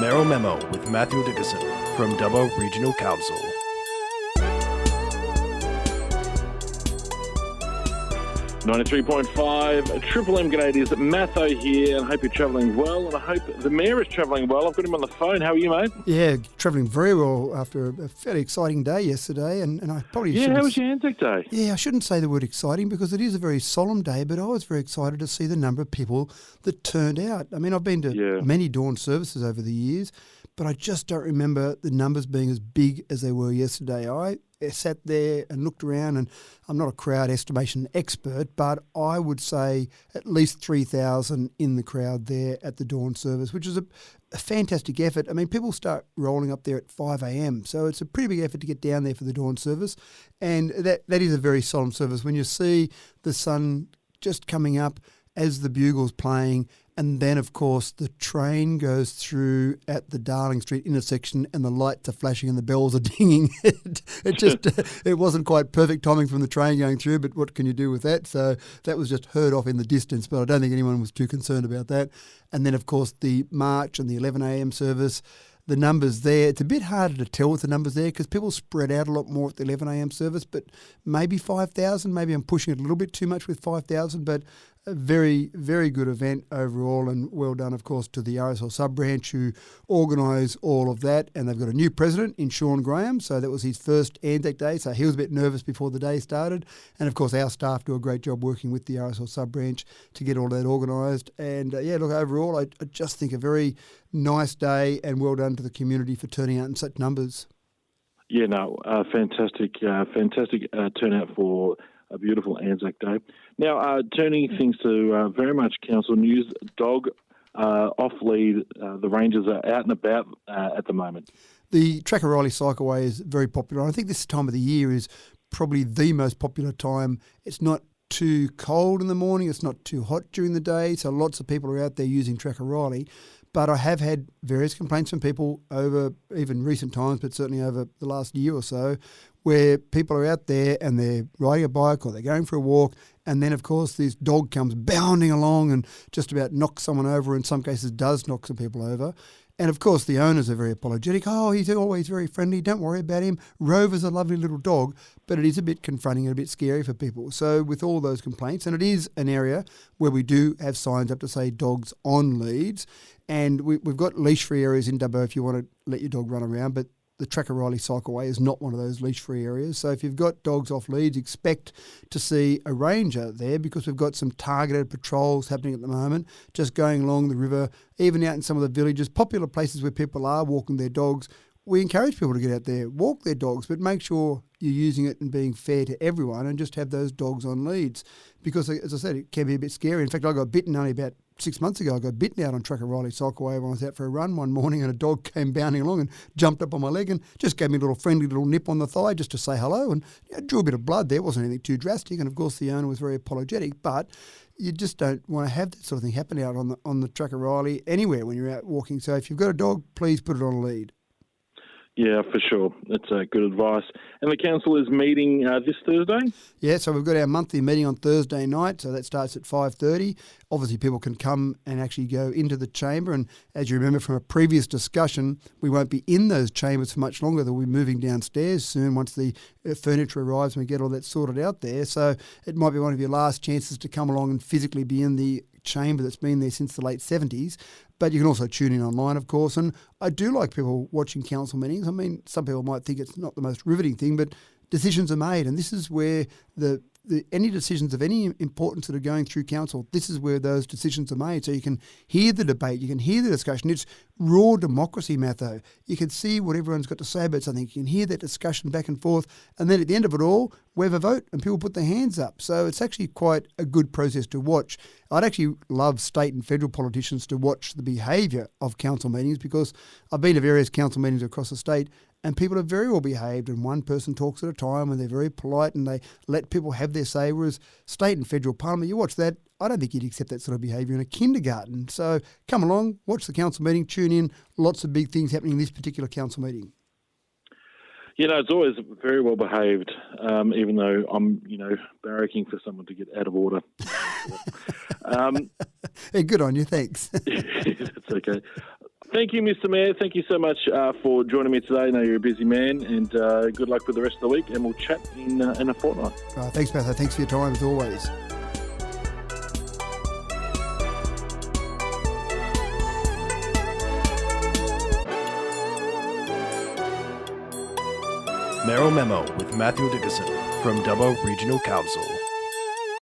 Mayoral Memo with Matho Dickerson from Dubbo Regional Council. .5 Triple M G'day, Matho here, and I hope you're travelling well, and I hope the Mayor is travelling well. I've got him on the phone. How are you, mate? Yeah, travelling very well after a fairly exciting day yesterday, and I probably shouldn't... how was your Anzac Day? Yeah, I shouldn't say the word exciting because it is a very solemn day, but I was very excited to see the number of people that turned out. I mean, I've been to many dawn services over the years, but I just don't remember the numbers being as big as they were yesterday. I sat there and looked around, and I'm not a crowd estimation expert, but I would say at least 3,000 in the crowd there at the dawn service, which is a fantastic effort. I mean, people start rolling up there at 5 a.m, so it's a pretty big effort to get down there for the dawn service, and that is a very solemn service. When you see the sun just coming up as the bugle's playing, and then, of course, the train goes through at the Darling Street intersection and the lights are flashing and the bells are dinging. It wasn't quite perfect timing from the train going through, but what can you do with that? So that was just heard off in the distance, but I don't think anyone was too concerned about that. And then, of course, the march and the 11 a.m. service, the numbers there, it's a bit harder to tell with the numbers there because people spread out a lot more at the 11 a.m. service, but maybe 5,000. Maybe I'm pushing it a little bit too much with 5,000, but a very, very good event overall, and well done, of course, to the RSL sub-branch who organise all of that. And they've got a new president in Sean Graham, so that was his first Anzac Day, so he was a bit nervous before the day started. And, of course, our staff do a great job working with the RSL sub-branch to get all that organised. And, overall, I just think a very nice day, and well done to the community for turning out in such numbers. Yeah, no, fantastic turnout for a beautiful Anzac Day. Now, turning things to very much council news, dog off lead, the rangers are out and about at the moment. The Track O'Reilly Cycleway is very popular. I think this time of the year is probably the most popular time. It's not too cold in the morning, it's not too hot during the day, so lots of people are out there using Track O'Reilly. But I have had various complaints from people over even recent times, but certainly over the last year or so, where people are out there and they're riding a bike or they're going for a walk, and then, of course, this dog comes bounding along and just about knocks someone over, in some cases does knock some people over. And, of course, the owners are very apologetic. Oh, he's always very friendly. Don't worry about him. Rover's a lovely little dog, but it is a bit confronting and a bit scary for people. So with all those complaints, and it is an area where we do have signs up to say dogs on leads, and we've got leash-free areas in Dubbo if you want to let your dog run around, but the Track O'Reilly Cycleway is not one of those leash-free areas. So if you've got dogs off leads, expect to see a ranger there because we've got some targeted patrols happening at the moment, just going along the river, even out in some of the villages, popular places where people are walking their dogs. We encourage people to get out there, walk their dogs, but make sure you're using it and being fair to everyone and just have those dogs on leads because, as I said, it can be a bit scary. In fact, I got bitten only about 6 months ago. I got bitten out on Track O'Reilly Cycleway when I was out for a run one morning, and a dog came bounding along and jumped up on my leg and just gave me a little friendly little nip on the thigh just to say hello, and drew a bit of blood there. It wasn't anything too drastic, and of course the owner was very apologetic, but you just don't want to have that sort of thing happen out on the Track O'Reilly anywhere when you're out walking. So if you've got a dog, please put it on a lead. Yeah, for sure. That's good advice. And the council is meeting this Thursday? Yeah, so we've got our monthly meeting on Thursday night, so that starts at 5:30. Obviously, people can come and actually go into the chamber, and as you remember from a previous discussion, we won't be in those chambers for much longer. They'll be moving downstairs soon once the furniture arrives and we get all that sorted out there. So it might be one of your last chances to come along and physically be in the chamber that's been there since the late 70s. But you can also tune in online, of course. And I do like people watching council meetings. I mean, some people might think it's not the most riveting thing, but decisions are made. And this is where any decisions of any importance that are going through council, this is where those decisions are made. So you can hear the debate, you can hear the discussion. It's raw democracy, Matho. You can see what everyone's got to say about something. You can hear that discussion back and forth. And then at the end of it all, we have a vote and people put their hands up. So it's actually quite a good process to watch. I'd actually love state and federal politicians to watch the behaviour of council meetings because I've been to various council meetings across the state, and people are very well behaved, and one person talks at a time, and they're very polite, and they let people have their say, whereas state and federal parliament, you watch that, I don't think you'd accept that sort of behaviour in a kindergarten. So come along, watch the council meeting, tune in, lots of big things happening in this particular council meeting. You know, it's always very well behaved, even though I'm, barracking for someone to get out of order. Hey, good on you, thanks. That's okay. Thank you, Mr. Mayor. Thank you so much for joining me today. I know you're a busy man, and good luck with the rest of the week, and we'll chat in a fortnight. Thanks, Matho. Thanks for your time, as always. Mayoral Memo with Matthew Dickinson from Dubbo Regional Council.